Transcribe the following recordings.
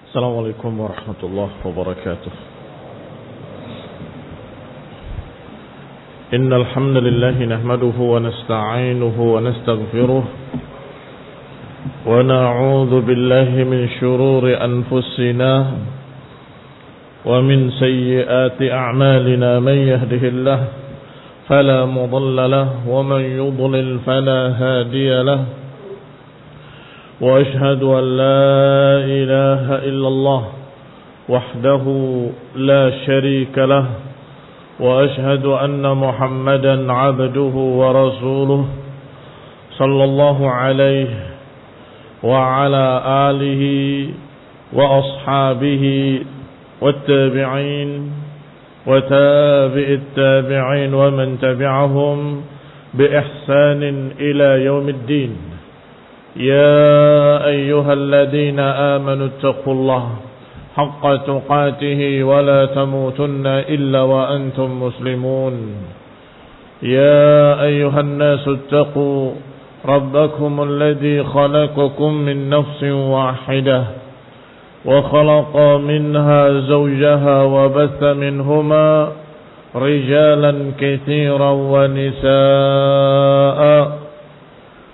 السلام عليكم ورحمة الله وبركاته. إن الحمد لله نحمده ونستعينه ونستغفره ونعوذ بالله من شرور أنفسنا ومن سيئات أعمالنا. من يهده الله فلا مضل له ومن يضلل فلا هادي له. وأشهد أن لا إله إلا الله وحده لا شريك له. وأشهد أن محمدا عبده ورسوله صلى الله عليه وعلى آله وأصحابه والتابعين وتابع التابعين ومن تبعهم بإحسان إلى يوم الدين. يا أيها الذين آمنوا اتقوا الله حق تقاته ولا تموتن إلا وأنتم مسلمون. يا أيها الناس اتقوا ربكم الذي خلقكم من نفس واحدة وخلق منها زوجها وبث منهما رجالا كثيرا ونساء.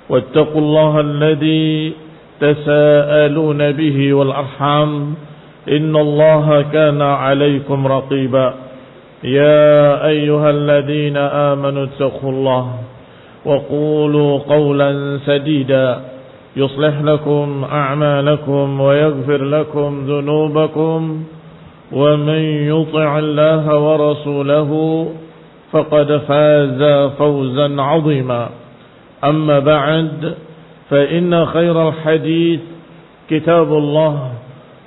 واتقوا الله الذي تساءلون به والأرحام إن الله كان عليكم رقيبا. يا أيها الذين آمنوا اتقوا الله وقولوا قولا سديدا يصلح لكم أعمالكم ويغفر لكم ذنوبكم ومن يطع الله ورسوله فقد فاز فوزا عظيما. أما بعد فإن خير الحديث كتاب الله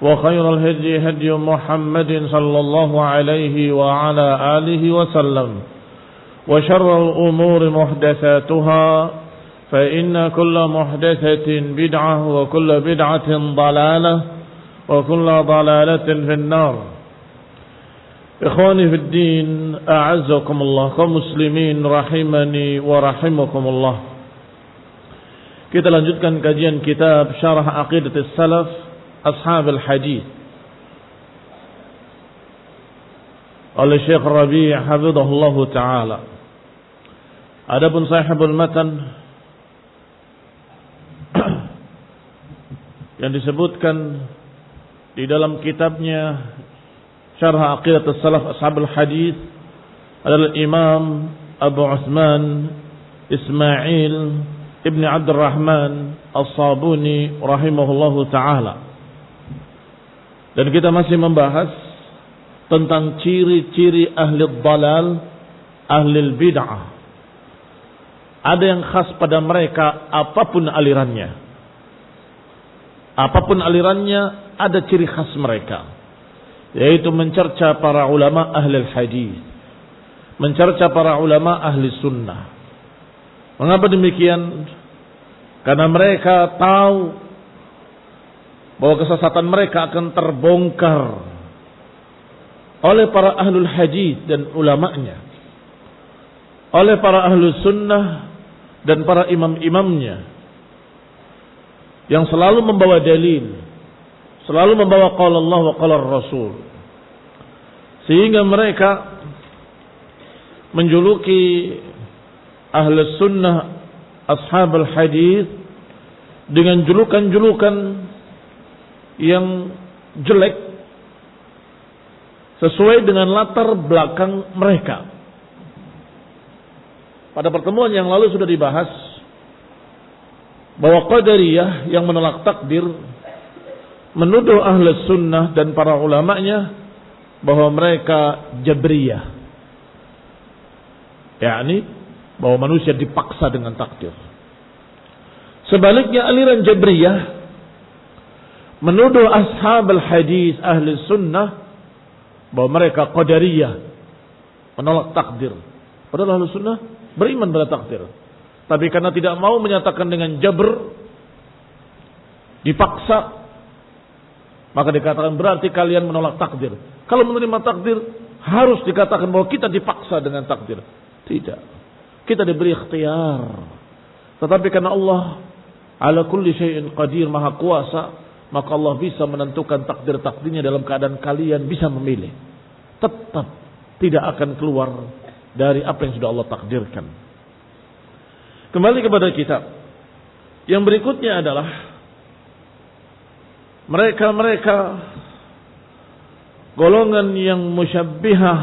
وخير الهدي هدي محمد صلى الله عليه وعلى آله وسلم وشر الأمور محدثاتها فإن كل محدثة بدعة وكل بدعة ضلالة وكل ضلالة في النار. إخواني في الدين أعزكم الله كمسلمين رحمني ورحمكم الله. Kita lanjutkan kajian kitab Syarah Aqidatus Salaf Ashabul Hadis oleh Syekh Rabi' hafizahullahu taala. Adapun sahibul matan yang disebutkan di dalam kitabnya Syarah Aqidatus Salaf Ashabul Hadis adalah Imam Abu Utsman Ismail Ibn Abdurrahman As-Sabuni rahimahullahu ta'ala. Dan kita masih membahas tentang ciri-ciri ahli dhalal, ahli bid'ah. Ada yang khas pada mereka apapun alirannya. Apapun alirannya ada ciri khas mereka. Yaitu mencerca para ulama ahli hadis, mencerca para ulama ahli sunnah. Mengapa demikian? Karena mereka tahu bahwa kesesatan mereka akan terbongkar oleh para ahlul hadis dan ulamanya, oleh para ahlus sunnah dan para imam-imamnya yang selalu membawa dalil, selalu membawa qala Allah wa qala Rasul, sehingga mereka menjuluki ahlus sunnah ashabul hadis dengan julukan-julukan yang jelek sesuai dengan latar belakang mereka. Pada pertemuan yang lalu sudah dibahas bahwa Qadariyah yang menolak takdir menuduh ahlus sunnah dan para ulamanya bahwa mereka Jabriyah, yakni bahwa manusia dipaksa dengan takdir. Sebaliknya aliran Jabriyah menuduh ashabul hadis ahli sunnah bahwa mereka Qadariyah, menolak takdir. Padahal ahli sunnah beriman pada takdir, tapi karena tidak mau menyatakan dengan jabr, dipaksa, maka dikatakan berarti kalian menolak takdir. Kalau menerima takdir harus dikatakan bahwa kita dipaksa dengan takdir. Tidak. Kita diberi ikhtiar. Tetapi karena Allah ala kulli syai'in qadir, maha kuasa, maka Allah bisa menentukan takdir-takdirnya dalam keadaan kalian bisa memilih. Tetap tidak akan keluar dari apa yang sudah Allah takdirkan. Kembali kepada kitab. Yang berikutnya adalah mereka-mereka golongan yang musyabbihah,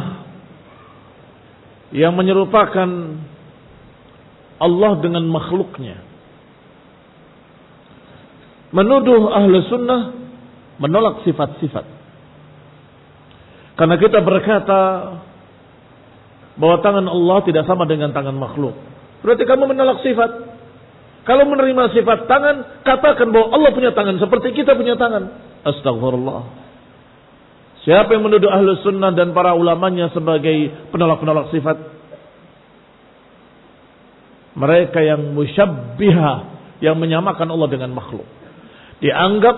yang menyerupakan Allah dengan makhluknya. Menuduh ahlu sunnah menolak sifat-sifat. Karena kita berkata bahwa tangan Allah tidak sama dengan tangan makhluk. Berarti kamu menolak sifat. Kalau menerima sifat tangan, katakan bahwa Allah punya tangan seperti kita punya tangan. Astagfirullah. Siapa yang menuduh ahlu sunnah dan para ulamanya sebagai penolak-penolak sifat? Mereka yang musyabbiha, yang menyamakan Allah dengan makhluk. Dianggap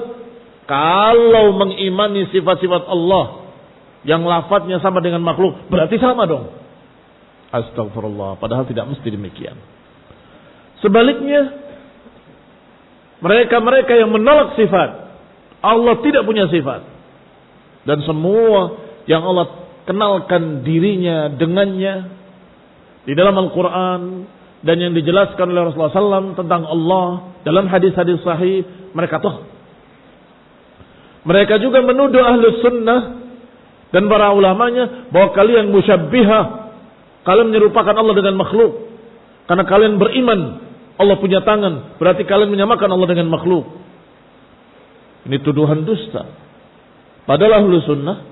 kalau mengimani sifat-sifat Allah yang lafadznya sama dengan makhluk, berarti sama dong. Astagfirullah, padahal tidak mesti demikian. Sebaliknya, mereka-mereka yang menolak sifat, Allah tidak punya sifat. Dan semua yang Allah kenalkan dirinya dengannya di dalam Al-Quran dan yang dijelaskan oleh Rasulullah SAW tentang Allah dalam hadis-hadis sahih, mereka tahu. Mereka juga menuduh ahlu sunnah dan para ulamanya bahwa kalian musyabbihah, kalian menyerupakan Allah dengan makhluk. Karena kalian beriman Allah punya tangan, berarti kalian menyamakan Allah dengan makhluk. Ini tuduhan dusta. Padahal ahlu sunnah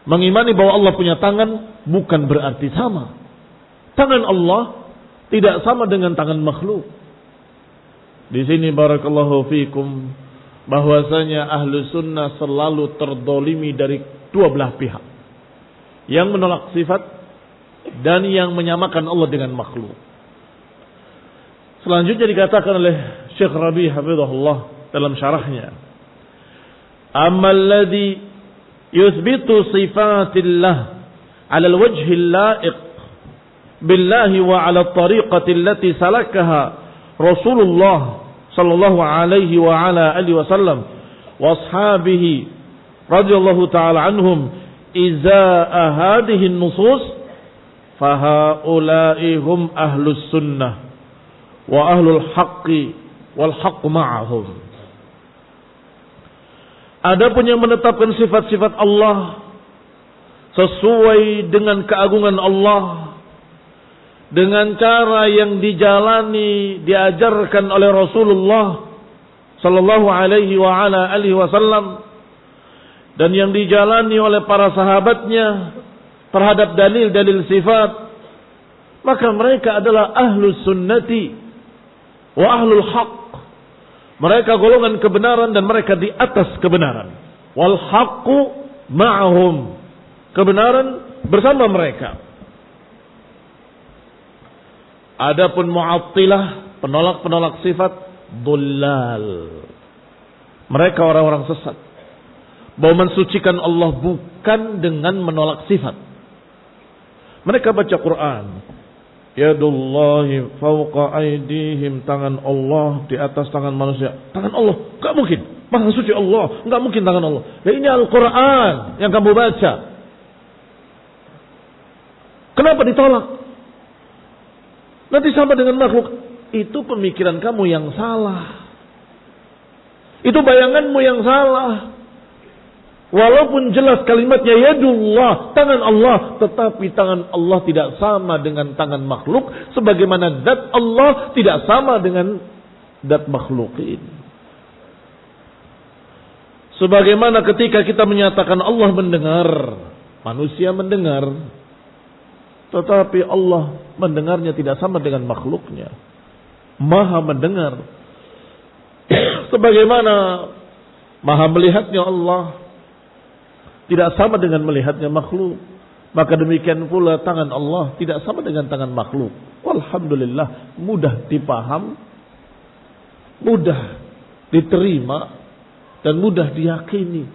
mengimani bahwa Allah punya tangan bukan berarti sama. Tangan Allah tidak sama dengan tangan makhluk. Di sini barakallahu fikum, bahwasanya ahlu sunnah selalu terdolimi dari dua belah pihak. Yang menolak sifat dan yang menyamakan Allah dengan makhluk. Selanjutnya dikatakan oleh Syekh Rabi' hafizahullah dalam syarahnya, ammal ladzi yuthbitu sifatillah 'ala al-wajhi al-la'iq billahi wa 'ala at-tariqati allati salakaha Rasulullah sallallahu alaihi wa ala alihi wasallam wa ashabihi radhiyallahu ta'ala anhum izaa hadhihi an-nusus fa haula'i hum ahlus sunnah wa ahlul haqqi wal haqqu ma'ahum. Adapun yang menetapkan sifat-sifat Allah sesuai dengan keagungan Allah dengan cara yang dijalani, diajarkan oleh Rasulullah sallallahu alaihi wa ala alihi wasallam dan yang dijalani oleh para sahabatnya terhadap dalil-dalil sifat, maka mereka adalah ahlus sunnati wa ahlul haq. Mereka golongan kebenaran dan mereka di atas kebenaran. Wal haqqu ma'ahum. Kebenaran bersama mereka. Adapun mu'attilah, penolak-penolak sifat, dhullal. Mereka orang-orang sesat. Bahwa mensucikan Allah bukan dengan menolak sifat. Mereka baca Quran. Yadullahi fawqa aydihim, tangan Allah di atas tangan manusia. Tangan Allah, enggak mungkin. Maha suci Allah, enggak mungkin tangan Allah. Ya, ini Al-Quran yang kamu baca. Kenapa ditolak? Nanti sama dengan makhluk. Itu pemikiran kamu yang salah. Itu bayanganmu yang salah. Walaupun jelas kalimatnya yadullah, tangan Allah, tetapi tangan Allah tidak sama dengan tangan makhluk, sebagaimana zat Allah tidak sama dengan zat makhlukin. Sebagaimana ketika kita menyatakan Allah mendengar, manusia mendengar, tetapi Allah mendengarnya tidak sama dengan makhluknya. Maha mendengar. Sebagaimana maha melihatnya Allah tidak sama dengan melihatnya makhluk. Maka demikian pula tangan Allah tidak sama dengan tangan makhluk. Walhamdulillah, mudah dipaham, mudah diterima, dan mudah diyakini.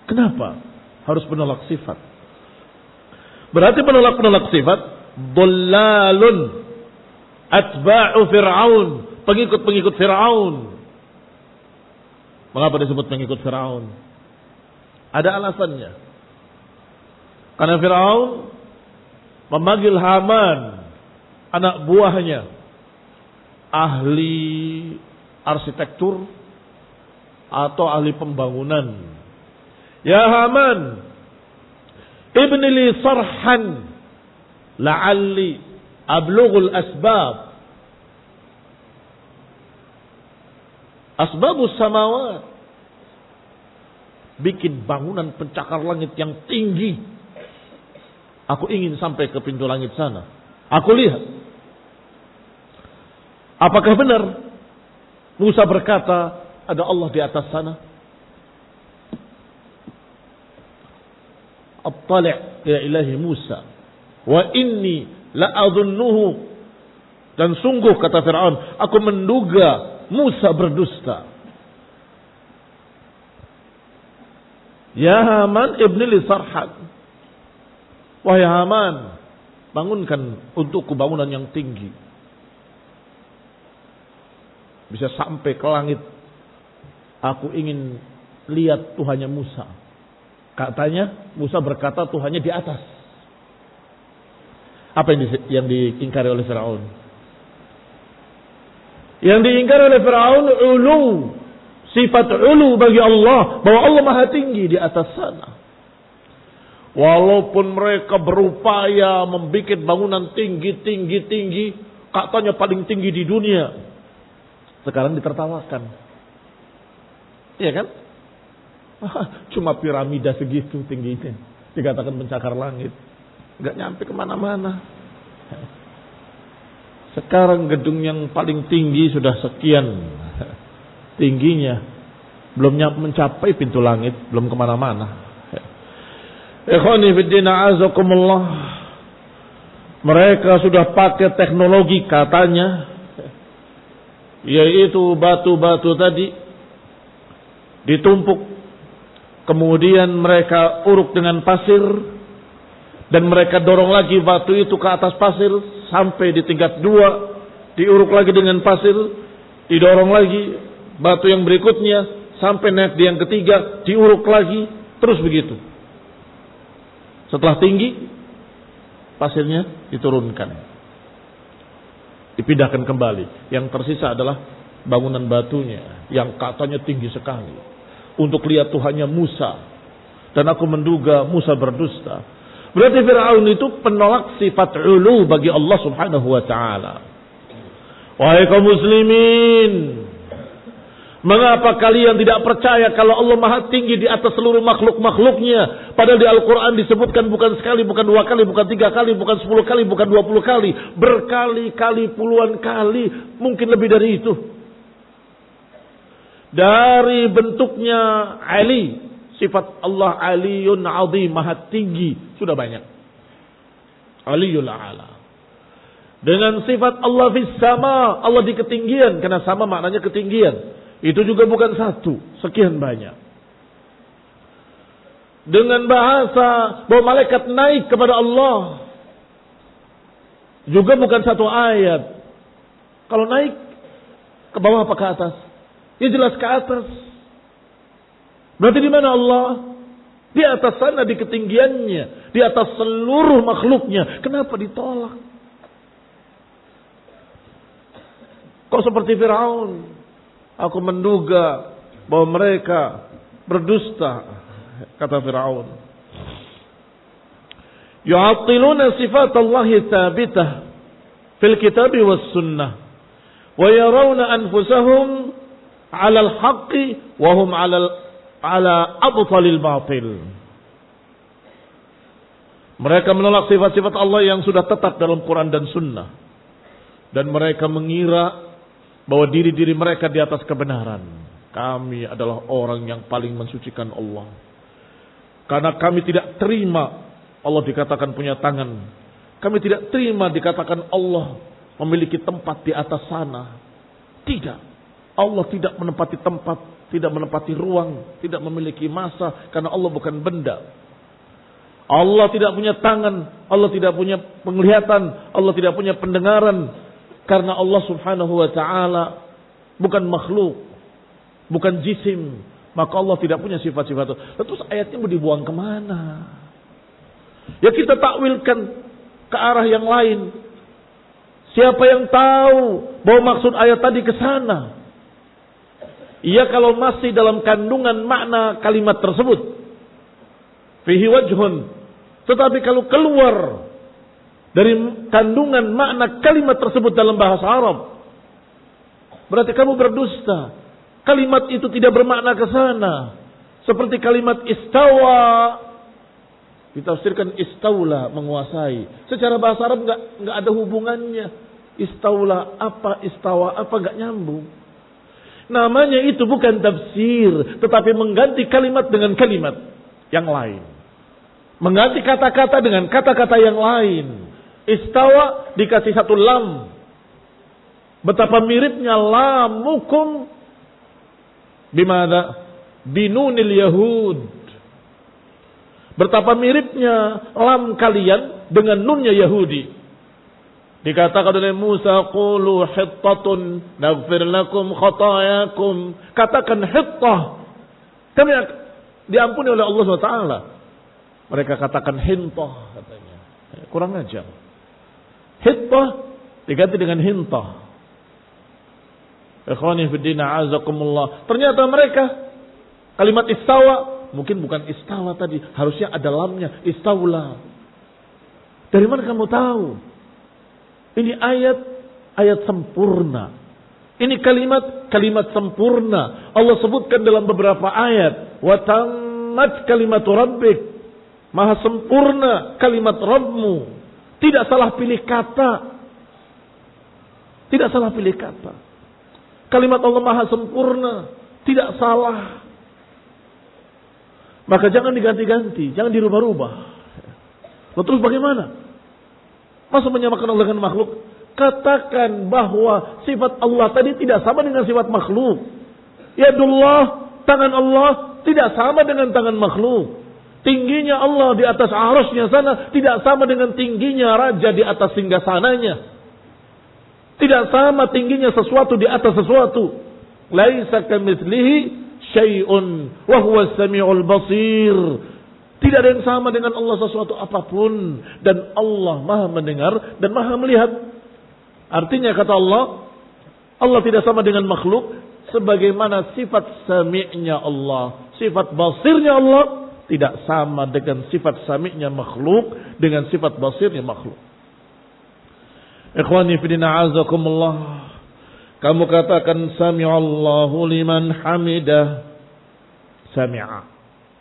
Kenapa harus menolak sifat? Berarti penolak-penolak sifat dhallalun atba'u Fir'aun, pengikut-pengikut Fir'aun. Mengapa disebut pengikut Firaun? Ada alasannya. Karena Firaun memanggil Haman, anak buahnya, ahli arsitektur atau ahli pembangunan. Ya Haman, ibni li sarhan la'alli ablughul asbab. Asbabus samawat. Bikin bangunan pencakar langit yang tinggi. Aku ingin sampai ke pintu langit sana. Aku lihat. Apakah benar Musa berkata ada Allah di atas sana? Attali' ya ilahi Musa wa inni la'adhunnuhu, dan sungguh kata Fir'aun, aku menduga Musa berdusta. Ya Haman ibni li sarhan, wahai Haman, bangunkan untukku bangunan yang tinggi, bisa sampai ke langit. Aku ingin lihat Tuhannya Musa. Katanya Musa berkata Tuhannya di atas. Apa yang diingkari oleh Firaun? Yang diingkari oleh Firaun ulu, sifat ulu bagi Allah, bahwa Allah maha tinggi di atas sana. Walaupun mereka berupaya membuat bangunan tinggi, katanya paling tinggi di dunia, sekarang ditertawakan. Iya kan? Cuma piramida segitu tingginya, dikatakan pencakar langit, nggak nyampe kemana-mana. Sekarang gedung yang paling tinggi sudah sekian tingginya, belum mencapai pintu langit, belum kemana-mana. Ikhwani fiddin a'azakumullah, mereka sudah pakai teknologi katanya, yaitu batu-batu tadi ditumpuk, kemudian mereka uruk dengan pasir, dan mereka dorong lagi batu itu ke atas pasir sampai di tingkat 2, diuruk lagi dengan pasir, didorong lagi batu yang berikutnya sampai naik di yang ketiga, diuruk lagi, terus begitu. Setelah tinggi, pasirnya diturunkan, dipindahkan kembali. Yang tersisa adalah bangunan batunya yang katanya tinggi sekali, untuk lihat Tuhannya Musa. Dan aku menduga Musa berdusta. Berarti Fir'aun itu penolak sifat ulu bagi Allah subhanahu wa ta'ala. Wahai kaum muslimin, mengapa kalian tidak percaya kalau Allah maha tinggi di atas seluruh makhluk-makhluknya? Padahal di Al-Quran disebutkan bukan sekali, bukan 2 kali, bukan 3 kali, bukan 10 kali, bukan 20 kali. Berkali-kali, puluhan kali, mungkin lebih dari itu. Dari bentuknya Ali, sifat Allah aliyun azim, maha tinggi, sudah banyak. Aliyul a'la. Dengan sifat Allah fis sama, Allah di ketinggian, karena sama maknanya ketinggian. Itu juga bukan satu, sekian banyak. Dengan bahasa bahwa malaikat naik kepada Allah, juga bukan satu ayat. Kalau naik ke bawah apa ke atas? Ya jelas ke atas. Berarti di mana Allah? Di atas sana, di ketinggiannya, di atas seluruh makhluknya. Kenapa ditolak? Kok seperti Firaun? Aku menduga bahwa mereka berdusta, kata Firaun. Yu'attiluna sifat Allah thabitah fil kitab was sunnah wa yarawna anfusahum 'ala al-haqqi wa hum 'ala abtalil batil. Mereka menolak sifat-sifat Allah yang sudah tetap dalam Quran dan Sunnah, dan mereka mengira bahwa diri-diri mereka di atas kebenaran. Kami adalah orang yang paling mensucikan Allah, karena kami tidak terima Allah dikatakan punya tangan. Kami tidak terima dikatakan Allah memiliki tempat di atas sana. Tidak. Allah tidak menempati tempat, tidak menempati ruang, tidak memiliki masa, karena Allah bukan benda. Allah tidak punya tangan, Allah tidak punya penglihatan, Allah tidak punya pendengaran, karena Allah subhanahu wa ta'ala bukan makhluk. bukan jisim, maka Allah tidak punya sifat-sifat itu. Terus ayatnya mau dibuang kemana? Ya kita takwilkan ke arah yang lain. Siapa yang tahu bahwa maksud ayat tadi ke sana? Iya kalau masih dalam kandungan makna kalimat tersebut. Fihi wajhun. Tetapi kalau keluar dari kandungan makna kalimat tersebut dalam bahasa Arab, berarti kamu berdusta. Kalimat itu tidak bermakna ke sana. Seperti kalimat istawa. Ditafsirkan istaula, menguasai. Secara bahasa Arab enggak ada hubungannya. Istaula apa, istawa apa, enggak nyambung. Namanya itu bukan tafsir, tetapi mengganti kalimat dengan kalimat yang lain. Mengganti kata-kata dengan kata-kata yang lain. Istawa dikasih satu lam. Betapa miripnya lamukum bimada binunil yahud. Betapa miripnya lam kalian dengan nunnya Yahudi. Dikatakan oleh Musa, qulu hittatun naghfir lakum khatayakum. Katakan hittah, kami diampuni oleh Allah SWT. Mereka katakan hintah katanya. Kurang ajar. Hittah diganti dengan hintah. Ikhwani fiddin a'azakumullah. Ternyata mereka kalimat istawa mungkin bukan istawa tadi, harusnya ada lamnya, istaula. Dari mana kamu tahu? Ini ayat sempurna. Ini kalimat sempurna. Allah sebutkan dalam beberapa ayat, wa tammat kalimatu rabbik. Maha sempurna kalimat Rabbmu. Tidak salah pilih kata. Tidak salah pilih kata. Kalimat Allah maha sempurna. Tidak salah. Maka jangan diganti-ganti. Jangan dirubah-rubah. Terus bagaimana? Masa menyamakan Allah dengan makhluk? Katakan bahwa sifat Allah tadi tidak sama dengan sifat makhluk. Yadullah, tangan Allah tidak sama dengan tangan makhluk. Tingginya Allah di atas arasnya sana tidak sama dengan tingginya raja di atas singgasananya. Tidak sama tingginya sesuatu di atas sesuatu. Laisa kamitslihi syai'un wa huwas samiul basir. Tidak ada yang sama dengan Allah sesuatu apapun, dan Allah Maha mendengar dan Maha melihat. Artinya kata Allah, Allah tidak sama dengan makhluk sebagaimana sifat sami'nya Allah, sifat basirnya Allah tidak sama dengan sifat sami'nya makhluk dengan sifat basirnya makhluk. Ikhwani fillah a'azakumullah. Kamu katakan sami'allahu liman hamidah. Sami'a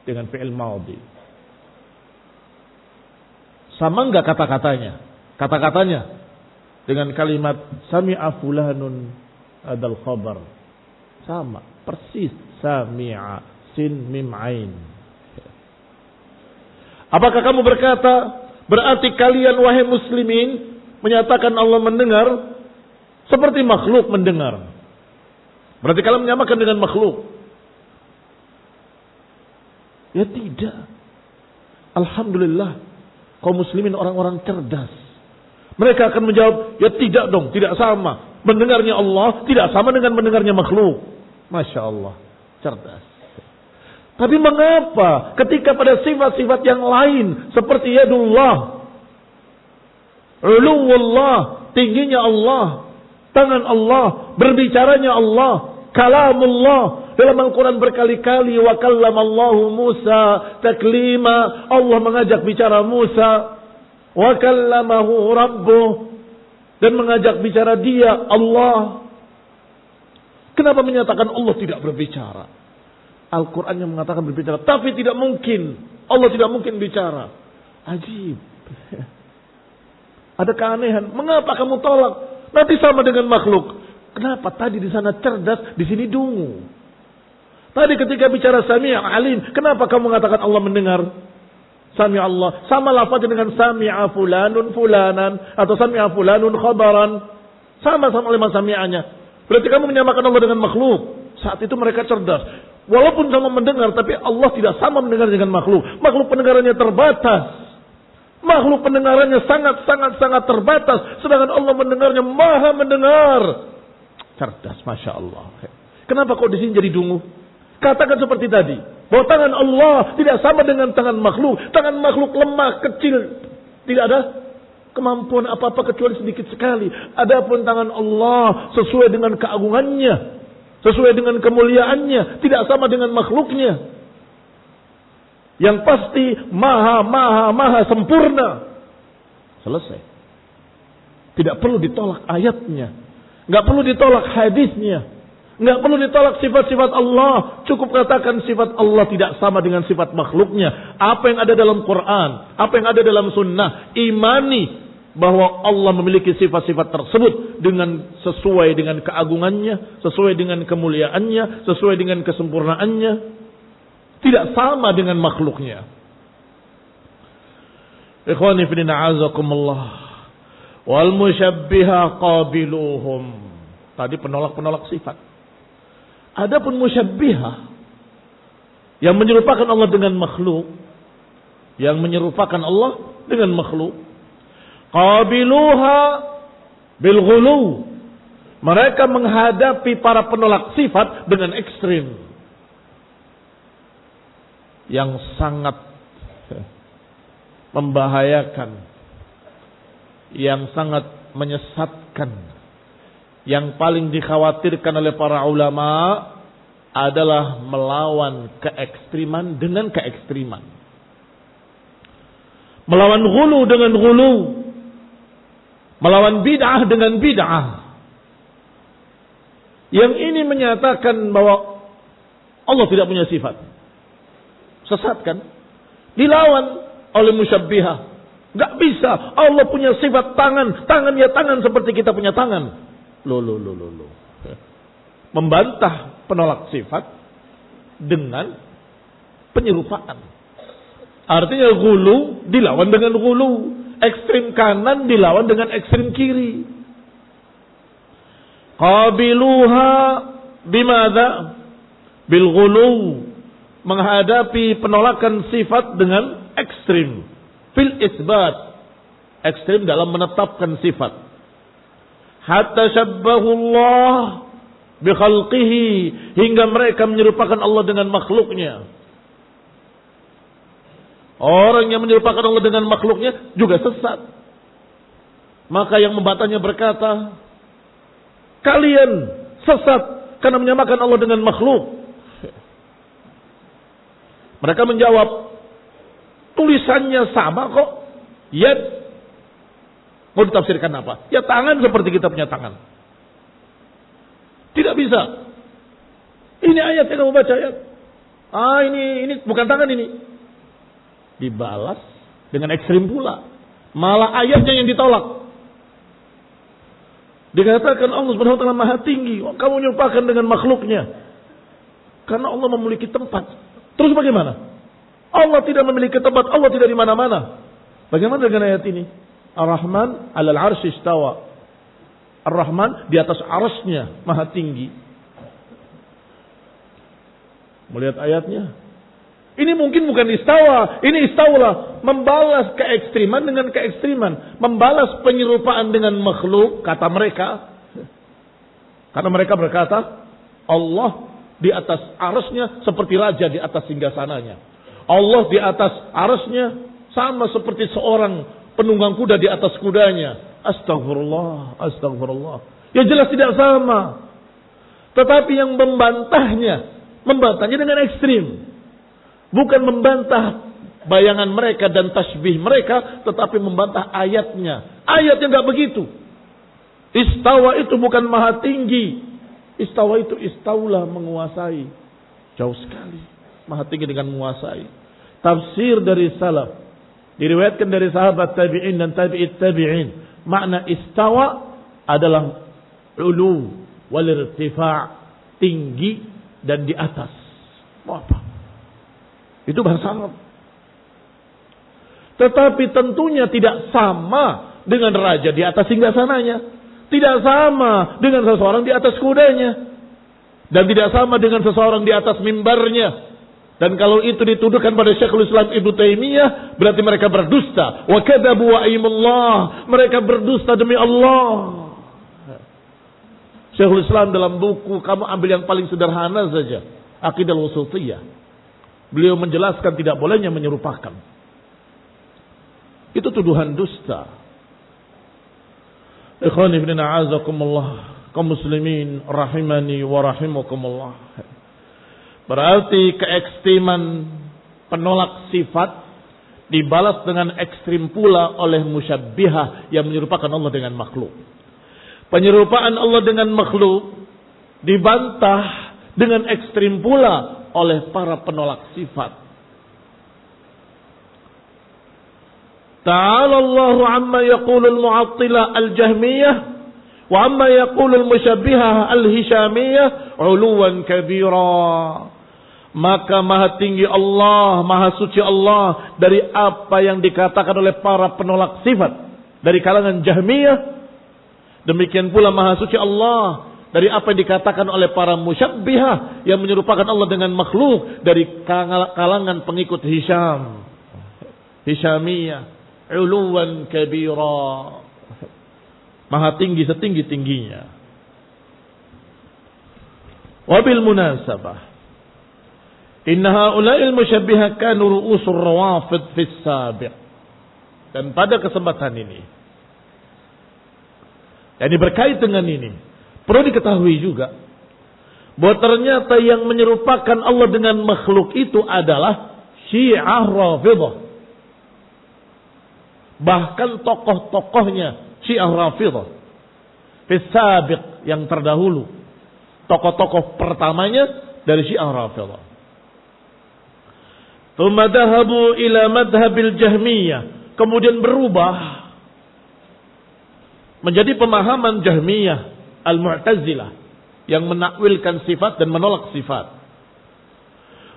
dengan fi'il madhi. Sama enggak kata-katanya? Kata-katanya dengan kalimat sami'a fulanun adal khabar. Sama, persis. Sami'a sin mim ain. Apakah kamu berkata, berarti kalian wahai muslimin menyatakan Allah mendengar seperti makhluk mendengar? Berarti kalian menyamakan dengan makhluk? Ya tidak. Alhamdulillah, kaum muslimin orang-orang cerdas. Mereka akan menjawab, ya tidak dong, tidak sama. Mendengarnya Allah tidak sama dengan mendengarnya makhluk. Masya Allah, cerdas. Tapi mengapa ketika pada sifat-sifat yang lain seperti yadullah, uluwullah, tingginya Allah, tangan Allah, berbicaranya Allah, kalamullah, dalam Al-Quran berkali-kali wa kallamallahu Musa taklima, Allah mengajak bicara Musa, wa kallamahu rabbuh, dan mengajak bicara dia Allah. Kenapa menyatakan Allah tidak berbicara? Al-Quran yang mengatakan berbicara, tapi tidak mungkin. Allah tidak mungkin bicara. Ajib. Ada keanehan. Mengapa kamu tolak? Nanti sama dengan makhluk. Kenapa tadi di sana cerdas, di sini dungu? Tadi ketika bicara Sami' Alim, kenapa kamu mengatakan Allah mendengar? Sami' Allah. Sama lafaznya dengan Sami'a fulanun fulanan, atau Sami'a fulanun khabaran. Sama-sama lima sami'anya. Berarti kamu menyamakan Allah dengan makhluk. Saat itu mereka cerdas. Walaupun sama mendengar, tapi Allah tidak sama mendengar dengan makhluk. Makhluk pendengarannya terbatas. Makhluk pendengarannya sangat terbatas. Sedangkan Allah mendengarnya maha mendengar. Cerdas, Masya Allah. Kenapa kok di sini jadi dungu? Katakan seperti tadi, bahwa tangan Allah tidak sama dengan tangan makhluk. Tangan makhluk lemah, kecil, tidak ada kemampuan apa-apa kecuali sedikit sekali. Adapun tangan Allah sesuai dengan keagungannya, sesuai dengan kemuliaannya, tidak sama dengan makhluknya. Yang pasti maha sempurna. Selesai. Tidak perlu ditolak ayatnya, nggak perlu ditolak hadisnya, nggak perlu ditolak sifat-sifat Allah. Cukup katakan sifat Allah tidak sama dengan sifat makhluknya. Apa yang ada dalam Quran, apa yang ada dalam sunnah, imani bahwa Allah memiliki sifat-sifat tersebut dengan sesuai dengan keagungannya, sesuai dengan kemuliaannya, sesuai dengan kesempurnaannya. Tidak sama dengan makhluknya. Ikhwani fi din a'azakumullah. Wal musyabbiha qabiluhum. Tadi penolak-penolak sifat. Adapun musyabbiha yang menyerupakan Allah dengan makhluk, yang menyerupakan Allah dengan makhluk, qabiluha bil ghulu. Mereka menghadapi para penolak sifat dengan ekstrim, yang sangat membahayakan, yang sangat menyesatkan. Yang paling dikhawatirkan oleh para ulama adalah melawan keekstriman dengan keekstriman. Melawan ghulu dengan ghulu. Melawan bid'ah dengan bid'ah. Yang ini menyatakan bahwa Allah tidak punya sifat. Sesat kan? Dilawan oleh musyabbihah. Gak bisa. Allah punya sifat tangan. Tangan ya tangan seperti kita punya tangan. Loh. Membantah penolak sifat dengan penyerupaan. Artinya ghulu dilawan dengan ghulu. Ekstrim kanan dilawan dengan ekstrim kiri. Qabiluha bimadha? Bil ghulu. Menghadapi penolakan sifat dengan ekstrim. Fil isbat. Ekstrim dalam menetapkan sifat. Hatta syabbahullah bi khalqihi, hingga mereka menyerupakan Allah dengan makhluknya. Orang yang menyerupakan Allah dengan makhluknya juga sesat. Maka yang membantahnya berkata, kalian sesat karena menyamakan Allah dengan makhluk. Mereka menjawab, tulisannya sama kok. Yad. Mau ditafsirkan apa? Ya tangan seperti kita punya tangan. Tidak bisa. Ini ayat yang kamu baca ayat. Ini bukan tangan ini. Dibalas dengan ekstrim pula. Malah ayatnya yang ditolak. Dikatakan Allah Subhanahu wa taala Maha tinggi. Kamu menyerupakan dengan makhluknya. Karena Allah memiliki tempat. Terus bagaimana? Allah tidak memiliki tempat. Allah tidak di mana-mana. Bagaimana dengan ayat ini? Ar-Rahman 'alal 'arsy istawa. Ar-Rahman di atas arasnya Maha tinggi. Melihat ayatnya. Ini mungkin bukan istawa. Ini istawla. Membalas keekstriman dengan keekstriman. Membalas penyerupaan dengan makhluk. Kata mereka. Karena mereka berkata, Allah di atas arasnya seperti raja di atas singgasananya. Allah di atas arasnya sama seperti seorang penunggang kuda di atas kudanya. Astagfirullah, astagfirullah. Ya jelas tidak sama. Tetapi yang membantahnya dengan ekstrim. Bukan membantah bayangan mereka dan tasbih mereka, tetapi membantah ayatnya. Ayatnya enggak begitu. Istawa itu bukan maha tinggi. Istawa itu istaulah, menguasai. Jauh sekali. Maha tinggi dengan menguasai. Tafsir dari salaf. Diriwayatkan dari sahabat tabi'in dan tabi'it tabi'in. Makna istawa adalah ulu wal irtifa', tinggi dan di atas. Apa? Itu bahasa Arab. Tetapi tentunya tidak sama dengan raja di atas singgasananya. Tidak sama dengan seseorang di atas kudanya. Dan tidak sama dengan seseorang di atas mimbarnya. Dan kalau itu dituduhkan pada Syekhul Islam Ibnu Taimiyah, berarti mereka berdusta. Wa kadzabu wa aimullah. Mereka berdusta demi Allah. Syekhul Islam dalam buku, kamu ambil yang paling sederhana saja, Aqidah Wasithiyah. Beliau menjelaskan tidak bolehnya menyerupakan. Itu tuduhan dusta. Ikhwani ibn a'azakumullah, kaum muslimin rahimani wa rahimakumullah. Berarti keekstriman penolak sifat dibalas dengan ekstrim pula oleh musyabbihah yang menyerupakan Allah dengan makhluk. Penyerupaan Allah dengan makhluk dibantah dengan ekstrim pula oleh para penolak sifat. Ta'ala Allahu amma yaqulul mu'attilah al-jahmiyah wa amma yaqulul musyabbihah al-hishamiyah 'uluwan kabira. Maka maha tinggi Allah, maha suci Allah dari apa yang dikatakan oleh para penolak sifat dari kalangan Jahmiyah. Demikian pula maha suci Allah dari apa yang dikatakan oleh para musyabbihah yang menyerupakan Allah dengan makhluk dari kalangan pengikut Hishamiyah. Uluwan kabira. Maha tinggi setinggi-tingginya. Wabil munasabah, inna haula'il musyabbihah kanu ru'usur rawafid fis sabi'. Dan pada kesempatan ini, yani berkait dengan ini, perlu diketahui juga bahwa ternyata yang menyerupakan Allah dengan makhluk itu adalah Syiah Rafidah. Bahkan tokoh-tokohnya Syiah Rafidah fis sabi', yang terdahulu, tokoh-tokoh pertamanya dari Syiah Rafidah. Tsumma dhahabu ila madhhabil Jahmiyah, kemudian berubah menjadi pemahaman Jahmiyah Al-Mu'tazilah yang menakwilkan sifat dan menolak sifat.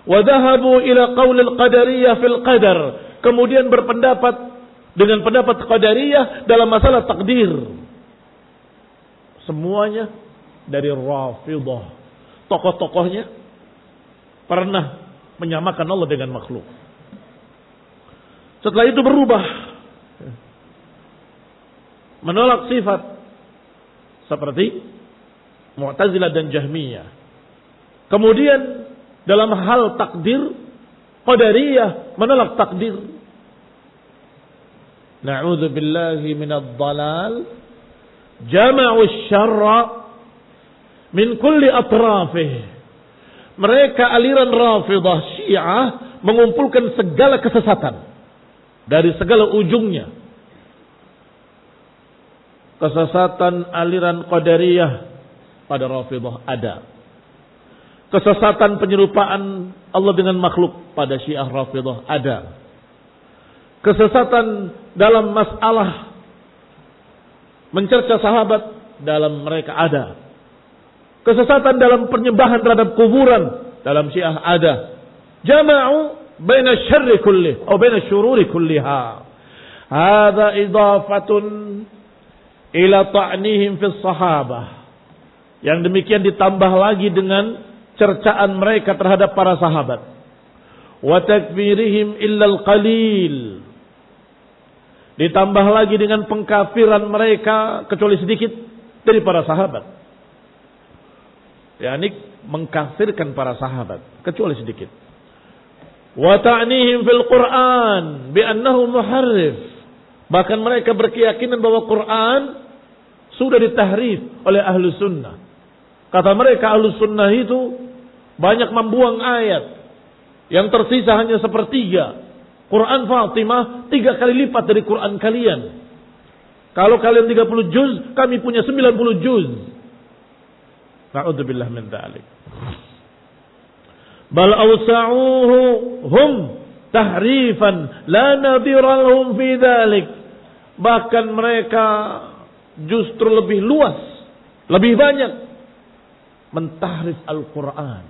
Wa dhahabu ila qaulil qadariyah fil qadar, kemudian berpendapat dengan pendapat qadariyah dalam masalah takdir. Semuanya dari Rafidah. Tokoh-tokohnya pernah menyamakan Allah dengan makhluk. Setelah itu berubah, menolak sifat seperti Mu'tazilah dan Jahmiyah. Kemudian dalam hal takdir, Qadariyah menolak takdir. Na'udzu billahi minadh dhalal. Jama'u syarra min kulli atrafih. Mereka aliran Rafidah Syiah mengumpulkan segala kesesatan dari segala ujungnya. Kesesatan aliran Qadariyah pada Rafidah ada. Kesesatan penyerupaan Allah dengan makhluk pada Syiah Rafidah ada. Kesesatan dalam masalah mencerca sahabat dalam mereka ada. Kesesatan dalam penyembahan terhadap kuburan dalam Syiah ada. Jama'u baina syarri kullih atau baina syururi kulliha. Hadza idafatun ila ta'nihim fi sahabah. Yang demikian ditambah lagi dengan cercaan mereka terhadap para sahabat. Wa takfirihim illa al-qalil. Ditambah lagi dengan pengkafiran mereka kecuali sedikit dari para sahabat. yakni mengkafirkan para sahabat kecuali sedikit. Wa ta'nihim fil Qur'an bi annahu muharrif. Bahkan mereka berkeyakinan bahwa Quran sudah ditahrif oleh ahlu sunnah. Kata mereka ahlu sunnah itu banyak membuang ayat, yang tersisa hanya sepertiga. Quran Fatimah 3 kali lipat dari Quran kalian. Kalau kalian 30 juz, kami punya 90 juz. Na'udzubillah min dzalik. Bal awsa'uhu hum tahrifan la nadhira lahum fi dzalik. Bahkan mereka justru lebih luas, lebih banyak mentahrif Al-Quran.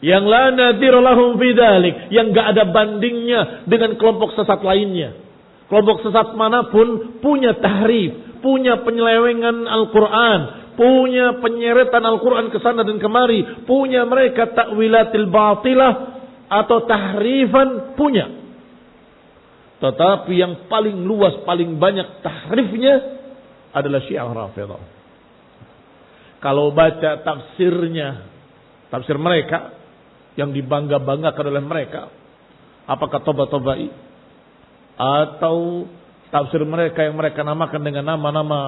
Yang la nadhira lahum fi dzalik, yang enggak ada bandingnya dengan kelompok sesat lainnya. Kelompok sesat manapun punya tahrif, punya penyelewengan Al-Quran, punya penyeretan Al-Quran ke sana dan kemari, punya mereka takwilatil batilah atau tahrifan, punya. Tetapi yang paling luas, paling banyak tahrifnya adalah Syiah Rafidah. Kalau baca tafsirnya, tafsir mereka yang dibangga-banggakan oleh mereka, apakah Tabatabai atau tafsir mereka yang mereka namakan dengan nama-nama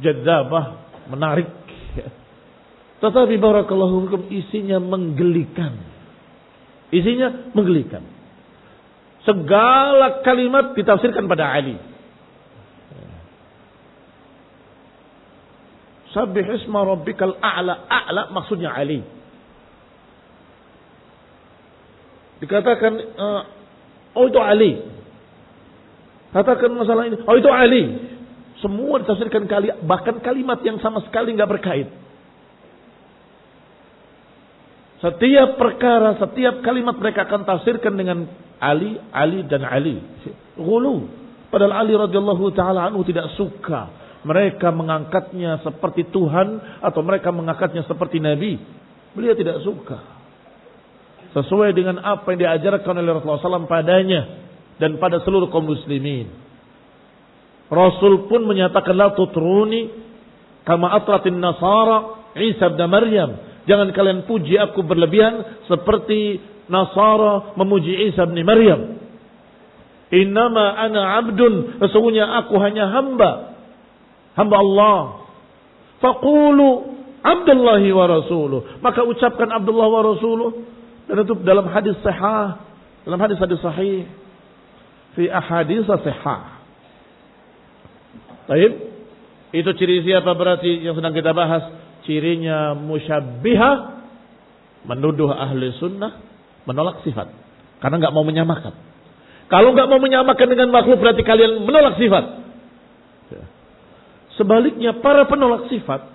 jadzabah, menarik, tetapi barakallahu fikum isinya menggelikan. Isinya menggelikan. Segala kalimat ditafsirkan pada Ali. Sabbih isma rabbikal a'la. A'la maksudnya Ali. Dikatakan, oh itu Ali. Katakan masalah ini, oh itu Ali. Semua ditafsirkan bahkan kalimat yang sama sekali nggak berkait. Setiap perkara, setiap kalimat mereka akan tafsirkan dengan Ali, Ali dan Ali. Ghulu. Padahal Ali radhiyallahu taala anhu tidak suka mereka mengangkatnya seperti Tuhan atau mereka mengangkatnya seperti Nabi. Beliau tidak suka. Sesuai dengan apa yang diajarkan oleh Rasulullah SAW padanya dan pada seluruh kaum muslimin. Rasul pun menyatakan la tutruni kama atratin nasara Isa bin Maryam. Jangan kalian puji aku berlebihan seperti Nasara memuji Isa bin Maryam. Innama ana abdun, sesungguhnya aku hanya hamba Allah. Faqulu Abdullahi wa rasuluh, maka ucapkan Abdullah wa rasuluh. Dan itu dalam hadis sahih, dalam hadis sahih, fi ahadits sahih. Baik, itu ciri siapa berarti yang sedang kita bahas? Cirinya musyabbihah, menuduh ahli sunnah, menolak sifat. Karena nggak mau menyamakan. Kalau nggak mau menyamakan dengan makhluk berarti kalian menolak sifat. Sebaliknya para penolak sifat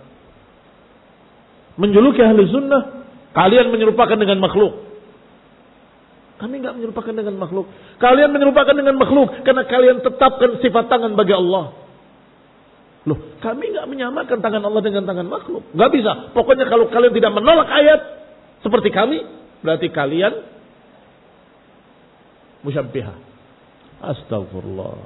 menjuluki ahli sunnah, kalian menyerupakan dengan makhluk. Kami nggak menyerupakan dengan makhluk. Kalian menyerupakan dengan makhluk karena kalian tetapkan sifat tangan bagi Allah. Loh, kami nggak menyamakan tangan Allah dengan tangan makhluk. Nggak bisa. Pokoknya kalau kalian tidak menolak ayat seperti kami, berarti kalian musyabbihah. Astagfirullah.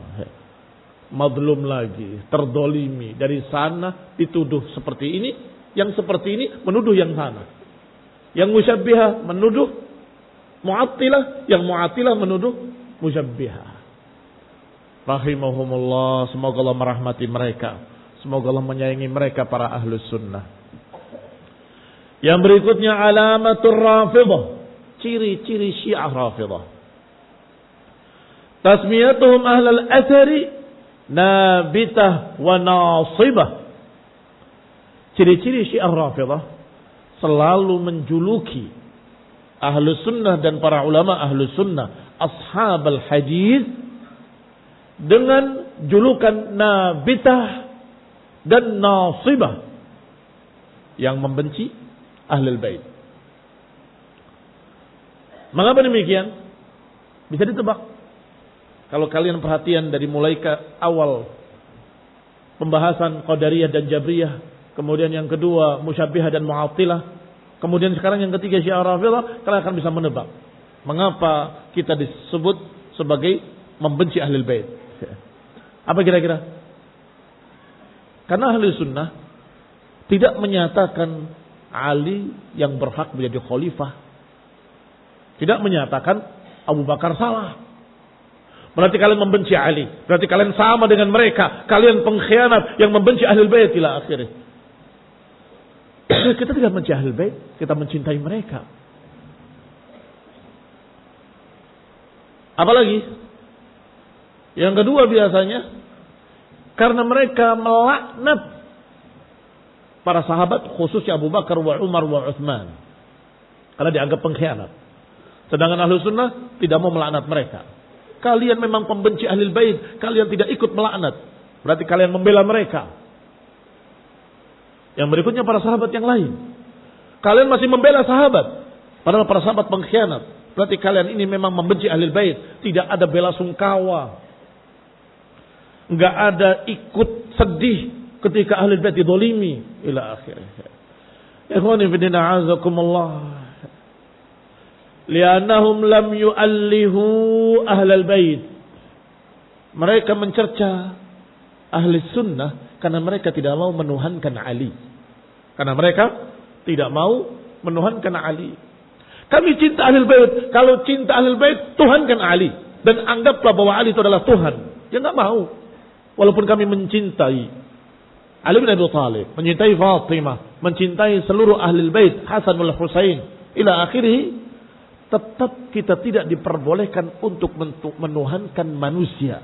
Madlum lagi, terdolimi. Dari sana dituduh seperti ini, yang seperti ini menuduh yang sana. Yang musyabbihah menuduh mu'attilah, yang mu'attilah menuduh musyabbihah. Rahimahumullah, semoga Allah merahmati mereka. Semoga Allah menyayangi mereka para ahlus sunnah. Yang berikutnya alamatur rafidah. Ciri-ciri Syiah Rafidah. Tasmiyatuhum ahlal athari nabitah wa nasibah. Ciri-ciri Syiah Rafidah selalu menjuluki ahlus sunnah dan para ulama ahlus sunnah, ashabul hadis, dengan julukan nabitah dan nasibah, yang membenci ahlul bait. Mengapa demikian? Bisa ditebak. Kalau kalian perhatian dari mulai ke awal pembahasan Qadariyah dan Jabriyah, kemudian yang kedua Musyabbihah dan Mu'attilah, kemudian sekarang yang ketiga Syiah Rafidah, kalian akan bisa menebak mengapa kita disebut sebagai membenci ahlul bait. Apa kira-kira? Karena ahli sunnah tidak menyatakan Ali yang berhak menjadi khalifah. Tidak menyatakan Abu Bakar salah. Berarti kalian membenci Ali. Berarti kalian sama dengan mereka. Kalian pengkhianat yang membenci ahlul bait ila akhirnya. Kita tidak membenci ahlul bait, kita mencintai mereka. Apalagi? Yang kedua biasanya karena mereka melaknat para sahabat, khususnya Abu Bakar wa Umar wa Uthman, karena dianggap pengkhianat. Sedangkan ahlu sunnah tidak mau melaknat mereka. Kalian memang pembenci ahlul bait, kalian tidak ikut melaknat, berarti kalian membela mereka. Yang berikutnya para sahabat yang lain, kalian masih membela sahabat, padahal para sahabat pengkhianat. Berarti kalian ini memang membenci ahlul bait, tidak ada bela sungkawa. Enggak ada ikut sedih ketika ahlul bait dizalimi ila akhirih. Ikhwani fi din a'azakumullah. Li'annahum lam yu'allihu ahlul bait. Mereka mencerca ahli sunnah Karena mereka tidak mau menuhankan Ali. Karena mereka tidak mau menuhankan Ali. Kami cinta Ahlul Bait. Kalau cinta Ahlul Bait, tuhankan Ali. Dan anggaplah bahwa Ali itu adalah Tuhan. Ya nggak mau. Walaupun kami mencintai Ali bin Abi Thalib, mencintai Fatimah, mencintai seluruh Ahlul Bait, Hasan wal Husain, ila akhirih, tetap kita tidak diperbolehkan untuk menuhankan manusia.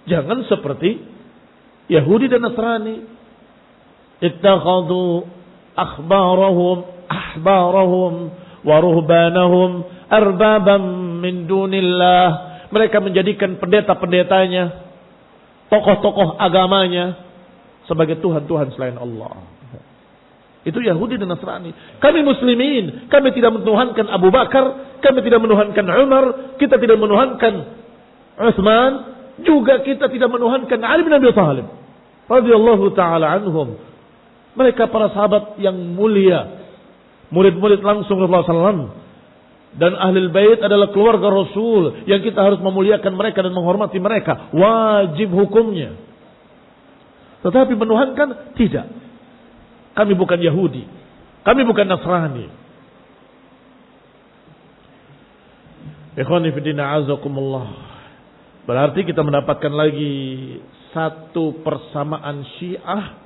Jangan seperti Yahudi dan Nasrani. Ittakhadhu ahbarahum wa ruhbanahum arbaban min dunillah. Mereka menjadikan pendeta-pendetanya, tokoh-tokoh agamanya sebagai Tuhan-Tuhan selain Allah. Itu Yahudi dan Nasrani. Kami muslimin, kami tidak menuhankan Abu Bakar, kami tidak menuhankan Umar, kita tidak menuhankan Utsman, juga kita tidak menuhankan Ali bin Abi Thalib radhiyallahu taala anhum. Mereka para sahabat yang mulia, murid-murid langsung Rasulullah SAW. Dan Ahlul Bait adalah keluarga Rasul yang kita harus memuliakan mereka dan menghormati mereka. Wajib hukumnya. Tetapi menuhankan tidak. Kami bukan Yahudi. Kami bukan Nasrani. Ikhwani fillah azakumullah. Berarti kita mendapatkan lagi satu persamaan Syiah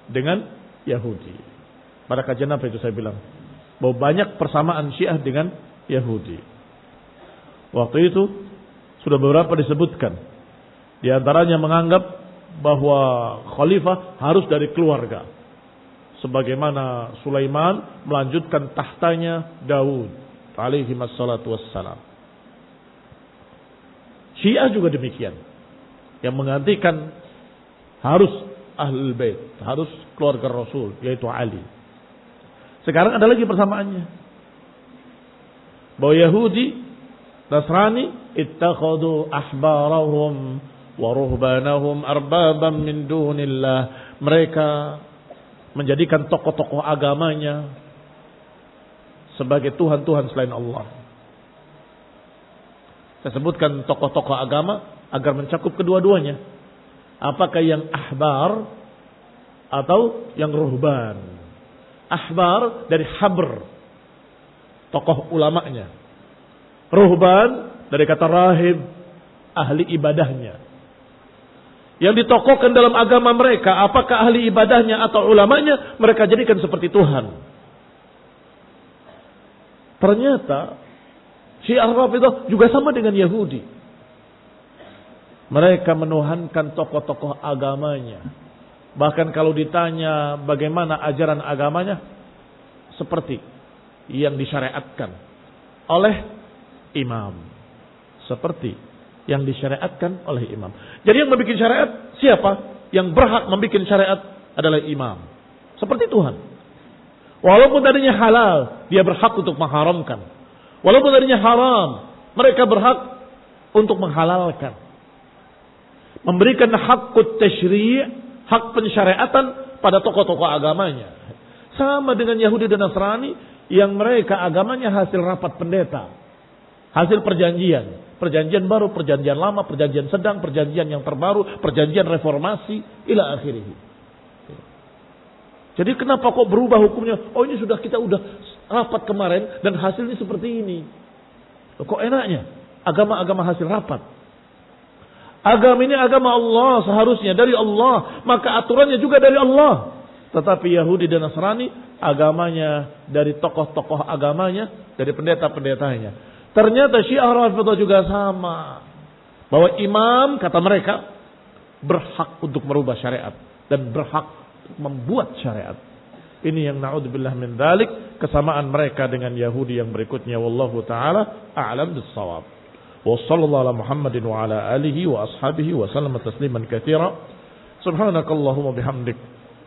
dengan Yahudi. Pada kajian apa itu saya bilang? Bahwa banyak persamaan Syiah dengan Yahudi. Waktu itu sudah beberapa disebutkan. Di antaranya menganggap bahwa khalifah harus dari keluarga. Sebagaimana Sulaiman melanjutkan tahtanya Daud alaihi wassalatu wassalam. Syiah juga demikian. Yang menggantikan harus Ahlul Bait, harus keluarga Rasul, yaitu Ali. Sekarang ada lagi persamaannya. Bahwa Yahudi, Nasrani, ittakhadhu ahbarahum wa ruhbanahum arbaban min dunillah. Mereka menjadikan tokoh-tokoh agamanya sebagai Tuhan-Tuhan selain Allah. Saya sebutkan tokoh-tokoh agama agar mencakup kedua-duanya. Apakah yang ahbar atau yang ruhban? Ahbar dari habr, tokoh ulamanya. Ruhban dari kata rahib, ahli ibadahnya. Yang ditokohkan dalam agama mereka, apakah ahli ibadahnya atau ulamanya, mereka jadikan seperti Tuhan. Ternyata Syiah Rafidah juga sama dengan Yahudi. Mereka menuhankan tokoh-tokoh agamanya. Bahkan kalau ditanya bagaimana ajaran agamanya, seperti yang disyariatkan oleh imam. Seperti yang disyariatkan oleh imam. Jadi yang membuat syariat siapa? Yang berhak membuat syariat adalah imam. Seperti Tuhan. Walaupun tadinya halal, dia berhak untuk mengharamkan. Walaupun tadinya haram, mereka berhak untuk menghalalkan. Memberikan hakut tasyri', hak pensyariatan pada tokoh-tokoh agamanya. Sama dengan Yahudi dan Nasrani yang mereka agamanya hasil rapat pendeta. Hasil perjanjian. Perjanjian baru, perjanjian lama, perjanjian sedang, perjanjian yang terbaru, perjanjian reformasi, ila akhirih. Jadi kenapa kok berubah hukumnya? Oh ini kita udah rapat kemarin dan hasilnya seperti ini. Kok enaknya? Agama-agama hasil rapat. Agama ini agama Allah seharusnya dari Allah, maka aturannya juga dari Allah. Tetapi Yahudi dan Nasrani agamanya dari tokoh-tokoh agamanya, dari pendeta-pendetanya. Ternyata Syiah Rafidah juga sama. Bahwa imam kata mereka berhak untuk merubah syariat dan berhak membuat syariat. Ini yang na'udzubillah min dzalik, kesamaan mereka dengan Yahudi yang berikutnya. Wallahu taala a'lam bis-shawab. وصلى الله على محمد وعلى آله وأصحابه وسلم تسليما كثيرا سبحانك اللهم وبحمدك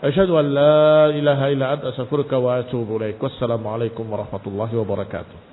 أشهد أن لا إله إلا أنت أستغفرك وأتوب إليك والسلام عليكم ورحمة الله وبركاته.